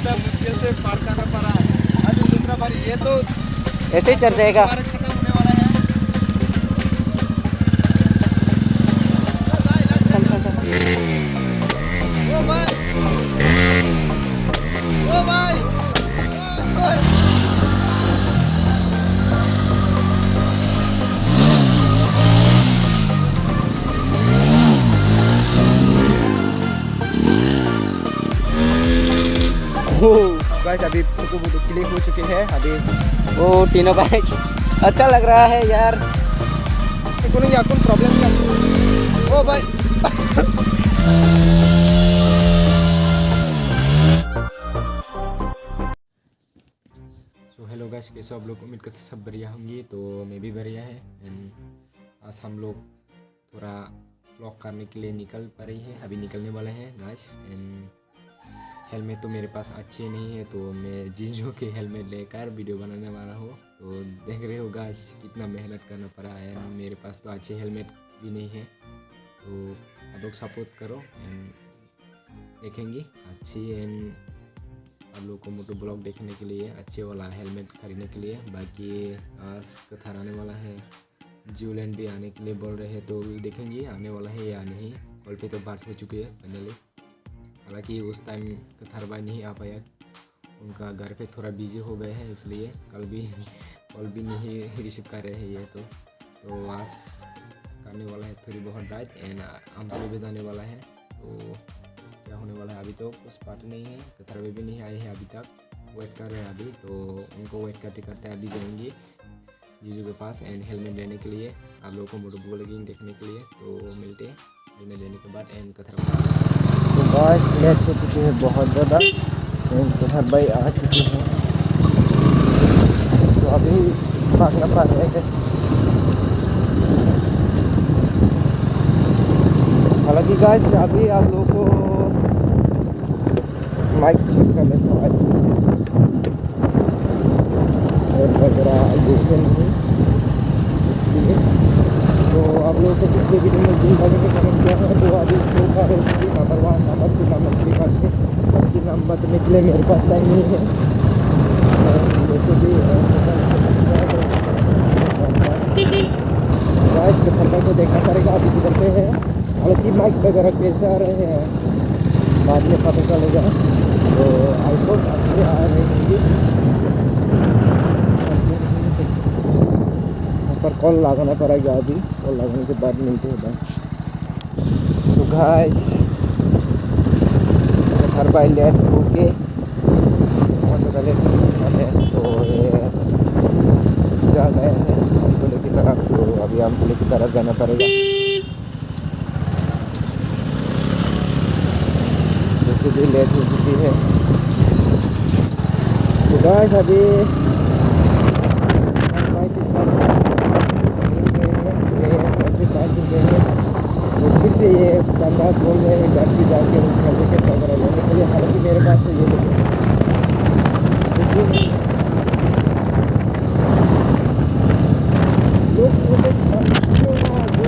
ऐसा मुश्किल से पार करना पड़ा है। आज दूसरा बार ये तो ऐसे ही चल जाएगा। खत्म होने वाला है। ओ भाई, ओ भाई, ओ भाई। गाइस अभी फोटो क्लिक हो चुके हैं। अभी वो तीनों बाइक अच्छा लग रहा है यार। कोई याकुन प्रॉब्लम नहीं। ओ भाई सो हेलो गाइस, कैसे आप लोग? उम्मीद करते सब बढ़िया होंगे। तो मैं भी बढ़िया है। एंड आज हम लोग थोड़ा ब्लॉग करने के लिए निकल पा रही है। अभी निकलने वाले हैं गाइस। एंड हेलमेट तो मेरे पास अच्छे नहीं है, तो मैं जीजू के हेलमेट लेकर वीडियो बनाने वाला हूँ। तो देख रहे हो गाइस कितना मेहनत करना पड़ा है। मेरे पास तो अच्छे हेलमेट भी नहीं है। तो आप लोग सपोर्ट करो एंड देखेंगे अच्छी। एंड आप लोग को मोटो ब्लॉग देखने के लिए अच्छे वाला हेलमेट खरीदने के लिए। बाकी आज कथार आने वाला है, ज्यूलैंड भी आने के लिए बोल रहे हैं। तो देखेंगे आने वाला है या नहीं। कॉल पे तो बात हो चुकी है फाइनली। हालांकि उस टाइम कथार भाई नहीं आ पाया, उनका घर पे थोड़ा बिजी हो गए हैं, इसलिए कल भी कॉल भी नहीं रिसीव कर रहे हैं ये। तो आज करने वाला है थोड़ी बहुत राइट। एंड आमतौर भी जाने वाला है। तो क्या होने वाला है अभी तो कुछ पार्टी नहीं है। कथार भाई भी नहीं आए हैं अभी तक, वेट कर रहे हैं अभी। तो उनको वेट करते करते अभी जाएंगे जीजू के पास एंड हेलमेट लेने के लिए, आप लोगों को मोटो ब्लॉगिंग देखने के लिए। तो मिलते हैं हेलमेट लेने के बाद एंड कथार। तो बस लेट हो चुकी है बहुत ज़्यादा। कथार भाई आ चुके हैं, तो अभी भागना पड़ रहे हैं। हालांकि गाइस अभी आप लोगों को माइक चेक कर लेता हूँ अच्छे से और वगैरह जैसे नहीं, इसलिए तो आप लोगों को पिछले वीडियो में जिन भाई ने कमेंट किया है तो अभी शो कर रहे थे नंबर 1 नंबर 2 नंबर 3 करके। बाकी नंबर देने के लिए मेरे पास टाइम नहीं है। जैसे भी गाइस कथार को देखना पड़ेगा अभी किधर पे है। हालांकि माइक वगैरह कैसे आ रहे हैं बाद में पता चलेगा। तो आई होप अच्छे आ रहे होंगे। पर कॉल लगाना पड़ेगा अभी, कॉल लगाने के बाद मिलते हैं भाई। तो गाइस कथार भाई लेट हो के बहुत ज़्यादा लेट है। तो ये जा गए हैं अमतुले की तरफ। तो अभी अमतुले की तरफ जाना पड़ेगा। जैसे भी लेट हो चुकी है। तो गाइस अभी तो फिर से ये बंदा बोल रहे हैं घर भी जाके सर्टिफिकेट वगैरह लेने के लिए। हालांकि मेरे पास तो ये लोग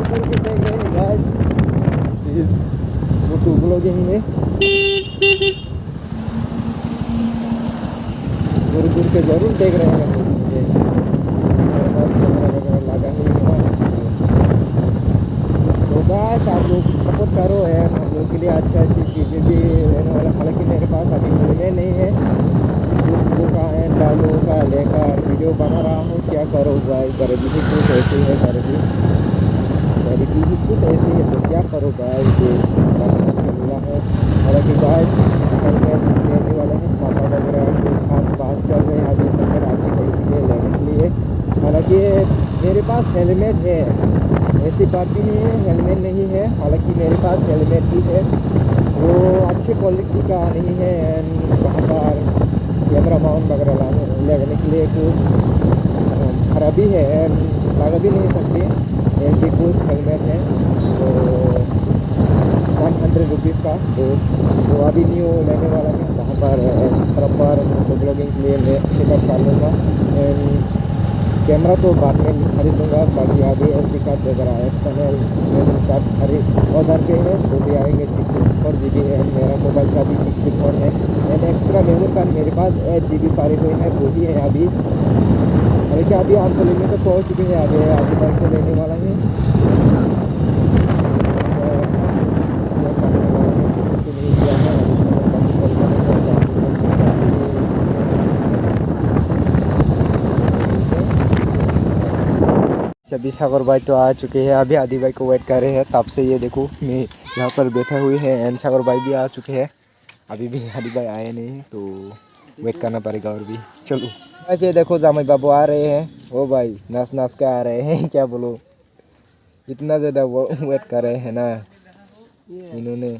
करके देख रहे हैं गाइस मोटो ब्लॉगिंग में दूर दूर के जरूर देख रहे हैं मुझे। लगा नहीं हुआ। तो गाइस आप लोग सपोर्ट करो है हम लोग के लिए अच्छी अच्छी चीज़ें भी रहने वाला। हालांकि मेरे पास अभी मिलने नहीं है, दोस्तों का है डालो का लेकर वीडियो बना रहा हूँ। क्या करो भाई, गरीबी भी कुछ ऐसी है, गरीबी भी कुछ ऐसी है। तो क्या करो भाई, मिला है। हालांकि गाइस लेने वाले हैं पापा वगैरह के साथ बात चल रहे हैं अभी तक अच्छी क्वालिटी है लेने के लिए। हालांकि मेरे पास हेलमेट है, ऐसी बात भी नहीं है हेलमेट नहीं है। हालांकि मेरे पास हेलमेट भी है, वो अच्छे क्वालिटी का नहीं है। एंड वहाँ पर कैमरा माउंट वगैरह लगाने के लिए कुछ खराबी है एंड लगा भी नहीं सकते। ऐसे कुछ हेलमेट है तो 100 रुपीज़ का। तो अभी न्यू लेने वाला है, वहाँ पर प्रॉपर ब्लॉगिंग के लिए मैं चेकअप कर लूँगा। एंड कैमरा तो बाद में खरीद लूँगा, बाकी अभी SD कार्ड वगैरह एक्सटर्नल मेमोरी कार्ड खरीद ऑर्डर पे है, तो भी आएंगे। 64 GB है, मेरा मोबाइल का भी 64 है एंड एक्स्ट्रा मेमोरी कार्ड मेरे पास 8 GB पड़े हुए हैं, वो भी है अभी। अरे क्या अभी आप लेने तो पहुँच चुके हैं, अभी आगे बाइक को लेने वाला है। अभी सागर भाई तो आ चुके हैं, अभी आदि भाई को वेट कर रहे हैं तब से। ये देखो मैं यहाँ पर बैठा हुए हैं एंड सागर भाई भी आ चुके हैं, अभी भी आदि भाई आए नहीं हैं तो वेट करना पड़ेगा और भी। चलो ऐसे देखो जामाई बाबू आ रहे हैं, ओ भाई नाच नाच के आ रहे हैं, क्या बोलो इतना ज़्यादा वो वेट कर रहे हैं ना इन्होंने।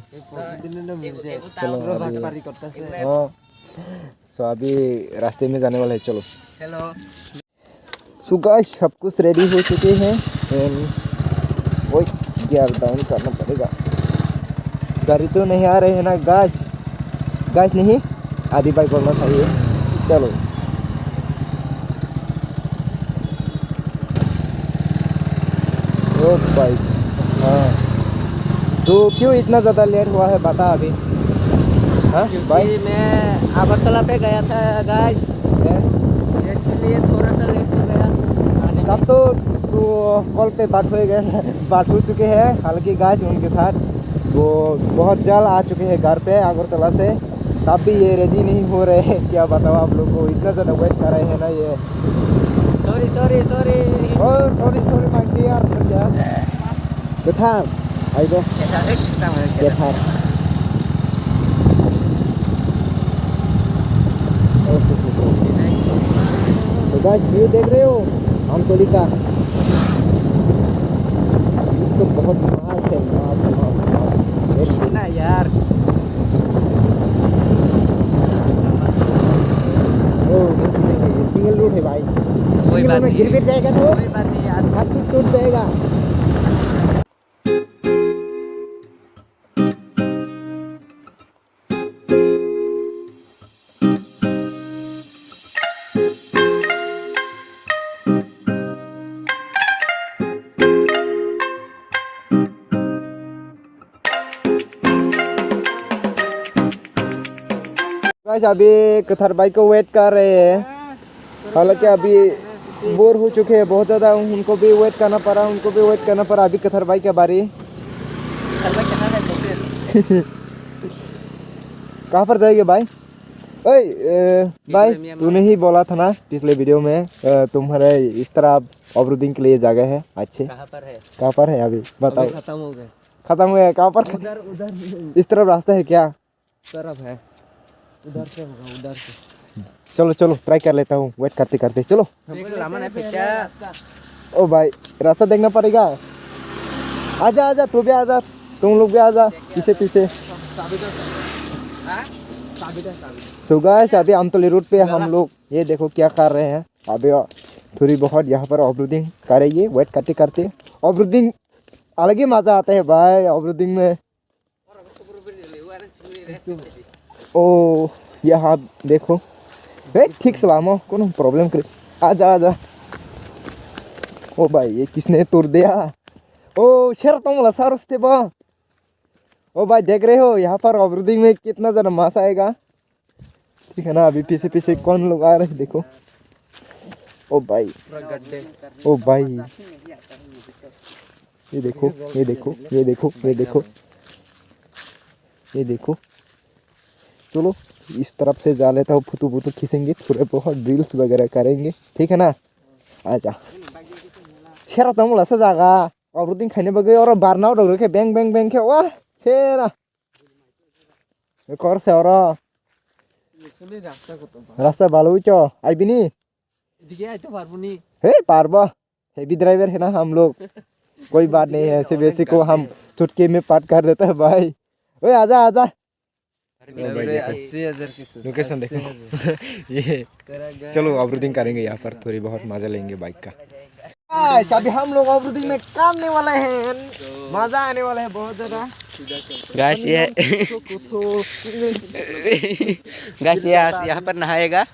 चलो अभी हाँ, सो अभी रास्ते में जाने वाला है। चलो हेलो। सो गाइस सब कुछ रेडी हो चुके हैं एंड वो गियर डाउन करना पड़ेगा। गाड़ी तो नहीं आ रहे हैं ना गाइस, गाइस नहीं आदि बाइक बोलना चाहिए। चलो ओ भाई हाँ, तो क्यों इतना ज़्यादा लेट हुआ है बता अभी। हाँ भाई मैं अगरतला पे गया था गाइस, इसलिए थोड़ा सा लेट हो गया आने में। तब तो कॉल पे बात हो चुके हैं हालांकि गाइस उनके साथ, वो बहुत जल्द आ चुके हैं घर पे अगरतला से, तब भी ये रेडी नहीं हो रहे हैं। क्या बताओ आप लोग को, इतना ज़्यादा वेट कर रहे हैं ना ये। Sorry sorry sorry. Oh sorry my dear बेथार आइबो बेथार। तो गाइस व्यू देख रहे हो आमतौली का, तो बहुत मास है, मास खींचना यार। सिंगल रोड है भाई, कोई सिंगल बात में नहीं, गिर जाएगा तो कोई बात नहीं यार। हाथ भी टूट जाएगा। गाइस अभी कथर भाई को वेट कर रहे हैं, हालांकि अभी बोर हो चुके हैं बहुत ज़्यादा, उनको भी वेट करना पड़ा, अभी कथर भाई के बारी। कहाँ पर जाएंगे भाई? ओए भाई तूने ही बोला था ना पिछले वीडियो में तुम्हारे इस तरह ऑफरोडिंग के लिए जगह है अच्छे। कहाँ पर है अभी बताओ? खत्म हो गए। खत्म हो गया कहाँ पर? उधर इस तरफ रास्ता है क्या? तरफ है, उधर से होगा, उधर से। चलो ट्राई कर लेता हूँ वेट करते करते। चलो ओ भाई रास्ता देखना पड़ेगा। आजा तू भी आजा, तुम लोग भी आजा पीछे। सो गाइस अभी आमतौली रूट पे हम लोग ये देखो क्या कर रहे हैं, अभी थोड़ी बहुत यहाँ पर ऑफरोडिंग करेंगे वेट करते करते। ऑफरोडिंग अलग ही मज़ा आता है भाई ऑफरोडिंग में। ओ यहाँ देखो ठीक सलामो कोनो प्रॉब्लम करे, आजा। ओ भाई ये किसने तोड़ दिया? ओ शेर तो मला सारस्ते बा। ओ भाई देख रहे हो यहाँ पर ऑफरोडिंग में कितना ज़्यादा मजा आएगा, ठीक है ना। अभी पीछे कौन लोग आ रहे हैं देखो। ओ भाई ये देखो। चलो इस तरफ से जा लेता हूँ, फुतू खींचेंगे, थोड़े बहुत रील्स वगैरह करेंगे, ठीक है ना। आजा शेरा तो मला सा जागा ऑफरोडिंग खाने बगे और बारनाव डोग रखे बैंग के वाह शेरा कर से और रास्ता भालो चो आईबिनी हे पारबा हेवी ड्राइवर है ना हम लोग, कोई बात नहीं है, ऐसे वैसे को हम चुटकी में पार्ट कर देता है भाई। ओए आजा 80,000 की लोकेशन देखो। ये चलो ऑफरोडिंग करेंगे यहाँ पर, थोड़ी बहुत मजा लेंगे बाइक का। अभी हम लोग ऑफरोडिंग में करने वाले हैं, मजा आने वाला है बहुत ज़्यादा। गाइस ये यहाँ पर नहाएगा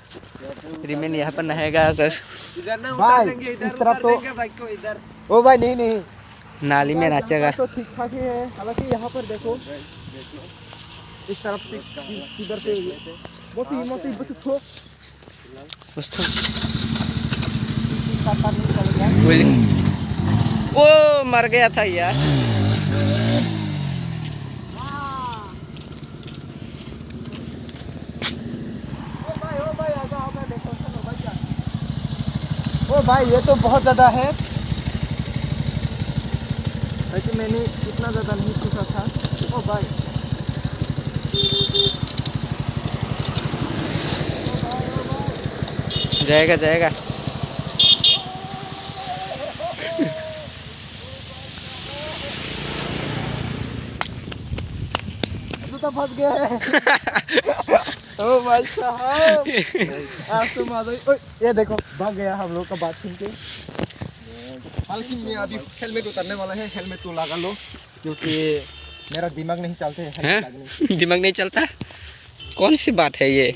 रिमेन यहाँ पर नहाएगा सर। इधर ना उतार देंगे, इधर उतार देंगे बाइक को इधर। ओ भाई नहीं नहीं, नाली में नाचेगा। तो ठीक ठाक ही है, हालांकि यहाँ पर देखो इस तरफ से किधर से मोती बस थो उसको वो मर गया था यार। ओ भाई ये तो बहुत ज़्यादा है, वैसे मैंने इतना ज़्यादा नहीं सोचा था। ओ भाई जाएगा जाएगा। जूता फंस गया है। ओ भाई साहब आज तो माधव, ये देखो भाग गया हम लोग का बात सुन के। हालांकि मैं अभी हेलमेट उतारने वाला है, हेलमेट तो लगा लो क्योंकि मेरा दिमाग नहीं चलते है। दिमाग नहीं चलता, कौन सी बात है ये।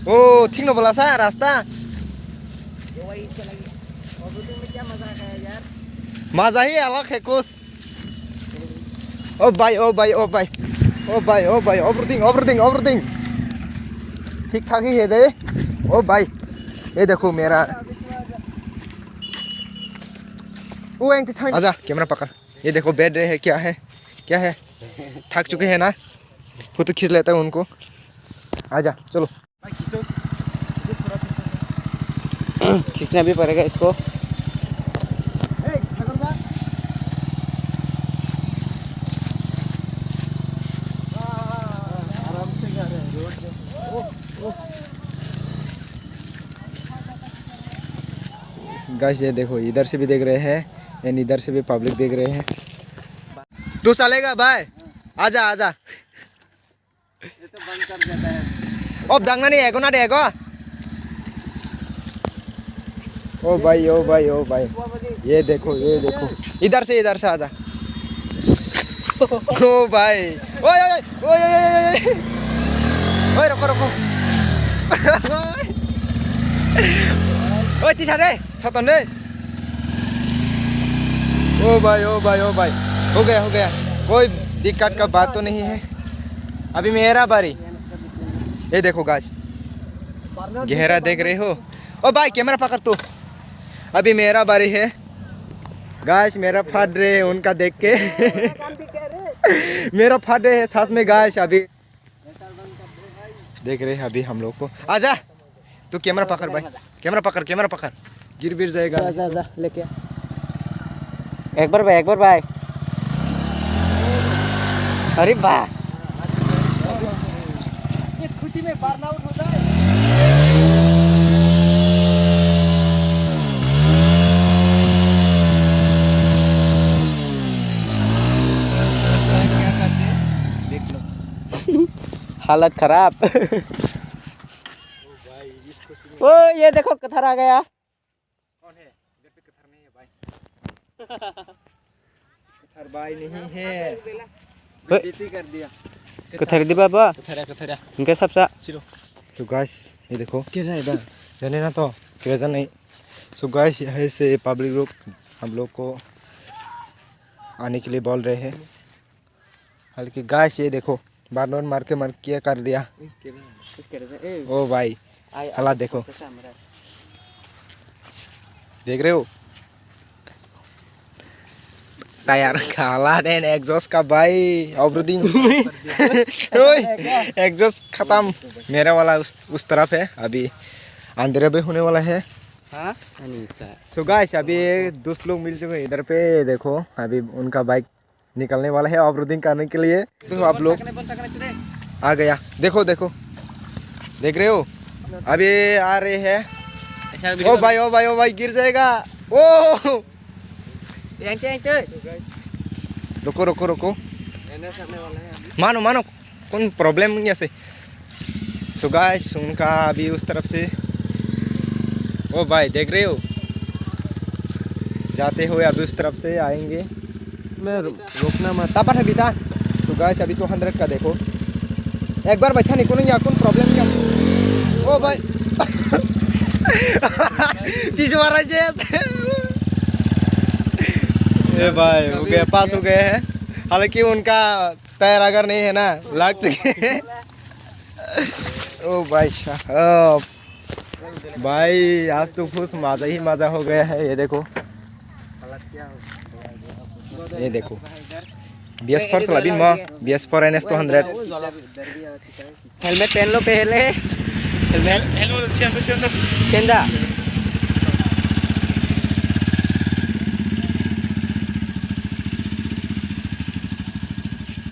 ओ ठीक न बोला सा रास्ता। मजा ही अलग है कुछ। ओ भाई ओ भाई ओ भाई ओ भाई ओ भाई ओवरथिंग ठीक ठाक ही है दे। ओ भाई ये देखो मेरा वो आजा कैमरा पकड़। ये देखो बैठ रहे हैं, क्या है थक चुके हैं ना, फोटो खींच लेता हूँ उनको। आजा चलो खींचना भी पड़ेगा इसको। गाइस ये देखो इधर से भी देख रहे हैं एंड इधर से भी पब्लिक देख रहे हैं। तू चलेगा भाई, आजा आजा। ये तो बंद कर देता है। अब दंगा नहीं है ना देखो। ओ भाई ये देखो इधर से आजा। ओ भाई ओए रुको ओए तीसरा रे सतन रे। ओ भाई हो गया कोई दिक्कत का बात तो नहीं है। अभी मेरा बारी। ये देखो गाइस गहरा देख रहे हो। ओ भाई कैमरा पकड़ तू। अभी मेरा बारी है गाइस, मेरा फट रहे उनका देख के। मेरा फट रहे है सांस में गाइस। अभी देख रहे हैं अभी हम लोग को। आजा तू कैमरा पकड़ भाई, कैमरा पकड़ गिर जाएगा। जा लेके एक बार भाई। अरे वाह इस खुशी में बर्न आउट हो जाए। देख लो हालत खराब। ओ ये देखो कथर आ गया। कौन है? इधर पे कथर नहीं है भाई। कथर भाई नहीं है, बेइज्जती कर दिया। कथर दी बाबा कथर इनके सब सा चलो। तो गाइस ये देखो किधर है इधर जाने ना तो क्या नहीं। सो गाइस यहाँ से पब्लिक लोग हम लोग को आने के लिए बोल रहे हैं। हालांकि गाइस ये देखो बार मार के क्या कर दिया। ओ भाई हालात देखो, देख रहे हो। टायर काला देन एग्जॉस्ट का भाई ऑफरोडिंग एग्जॉस्ट खत्म मेरा वाला उस तरफ है अभी अंधेरा भी होने वाला है हाँ सो गाइस अभी दोस्त लोग मिल चुके हैं इधर पे देखो अभी उनका बाइक निकलने वाला है ऑफरोडिंग करने के लिए तो आप लोग आ गया देखो देखो देख रहे हो अभी आ रहे हैं ओ भाई गिर जाएगा ओ रुको रुको रुको मानो मानो कौन प्रॉब्लम नहीं है सो गाइस उनका अभी उस तरफ से ओ भाई देख रहे हो जाते हुए अभी उस तरफ से आएंगे मैं रोकना मत तापा है बीता तो गाइस अभी 200 का देखो एक बार बैठा निको नहीं कौन प्रॉब्लम क्या ओ भाई तीस बार ए भाई हो गए पास हो गए हैं हालांकि उनका पैर अगर नहीं है ना लग चुके हैं ओ भाई साहब भाई आज तो खुश मजा ही मजा हो गया है ये देखो BS4 selabin mo BS4 NS 200 helmet पहन लो पहले हेलमेट चंदा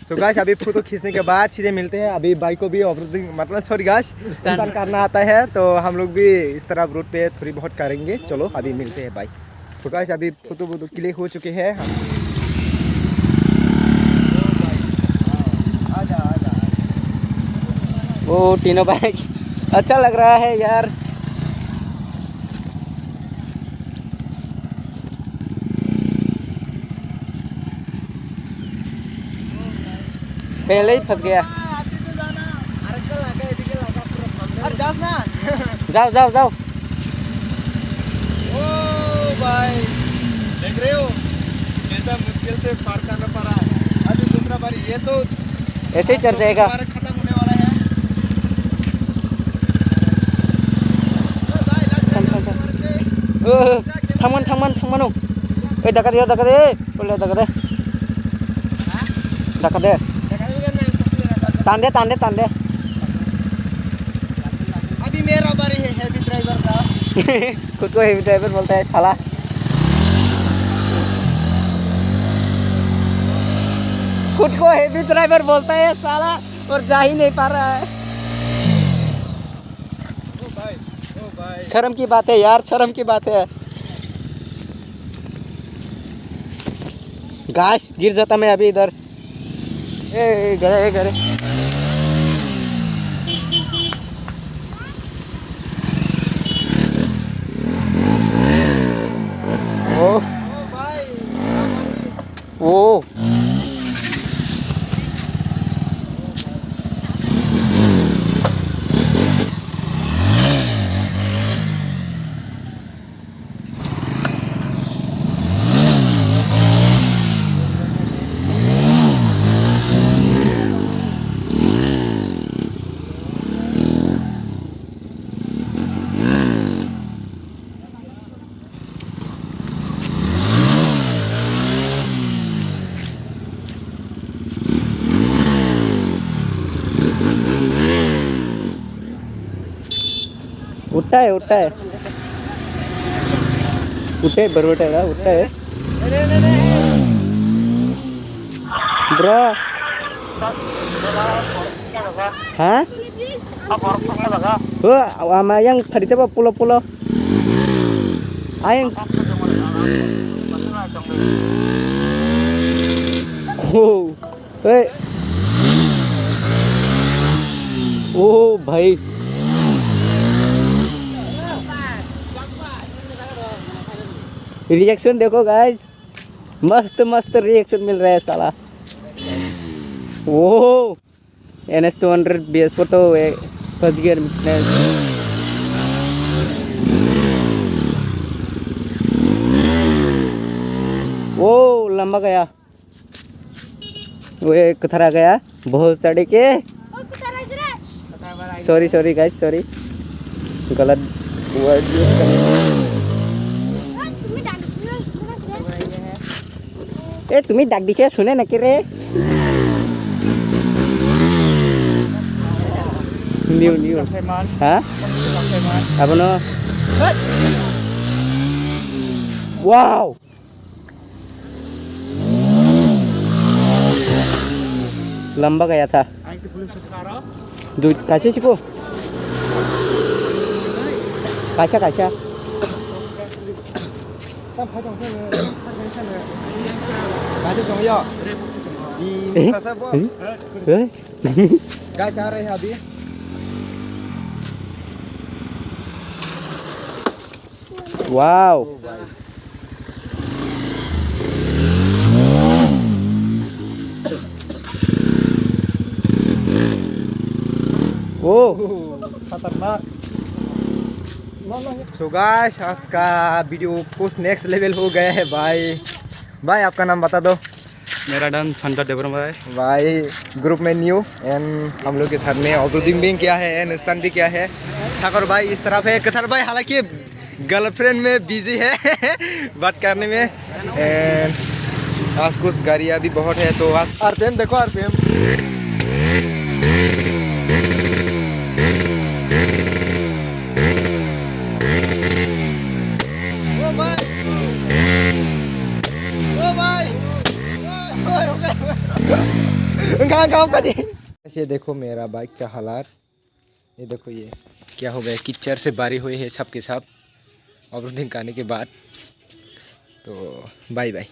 तो गाइस अभी फोटो खींचने के बाद सीधे मिलते हैं अभी बाइक को भी ऑफरोडिंग मतलब सॉरी गाइस स्टंट करना आता है तो हम लोग भी इस तरह रोड पे थोड़ी बहुत करेंगे चलो अभी मिलते हैं बाइक तो गाइस अभी फोटो क्लिक हो चुके हैं वो तीनों बाइक अच्छा लग रहा है यार पहले ही फंस गया जाओ जाओ जाओ ओ भाई देख रहे हो कैसा मुश्किल से पार करना पड़ा है अभी दूसरा बार ये तो ऐसे ही चल जाएगा खत्म होने वाला है थमन ए डका दे बोले डका दे तान दे अभी मेरा बारी है हेवी ड्राइवर का खुद को हेवी ड्राइवर बोलता है साला खुद को हेवी ड्राइवर बोलता है साला और जा ही नहीं पा रहा है ओ भाई शर्म की बात है यार शर्म की बात है गाइस गिर जाता मैं अभी इधर ए गरे ओ उठा है उठे बरबटेगा उठा है ब्रो हाँ ama yang tadi apa pulau-pulau ayang ओ भाई रिएक्शन देखो गाइस मस्त मस्त रिएक्शन मिल रहा है साला ओ NS 200 BS4 तो फर्स्ट गियर में वो लंबा गया वो एक थरा गया बहुत सड़े के सॉरी गाइस सॉरी गलत वर्ड यूज कर ए तुम्ही डाक दिसे सुने नकी रे लियो लियो हाँ अब न वाव लंबा गया था दूध कैसे सिपो काचा काचा गाइस आ रहे हैं अभी वाव ओ खतरनाक। सो गाइस आज का वीडियो कुछ नेक्स्ट लेवल हो गया है भाई। भाई आपका नाम बता दो। मेरा नाम संजय देवरम है भाई ग्रुप में न्यू एंड हम लोग के साथ में अब्दुद्दीन भी क्या है एंड नुस्तान भी क्या है। सागर भाई इस तरफ है। कथर भाई हालांकि गर्लफ्रेंड में बिजी है बात करने में। एंड आज कुछ गाड़ियाँ भी बहुत है तो आज आरपीएम देखो आरपीएम। ये देखो मेरा बाइक का हालात। ये देखो ये क्या हो गया कीचड़ से बारी हुई है सब के सब अब्दुद्दीन खाने के बाद। तो बाय बाय।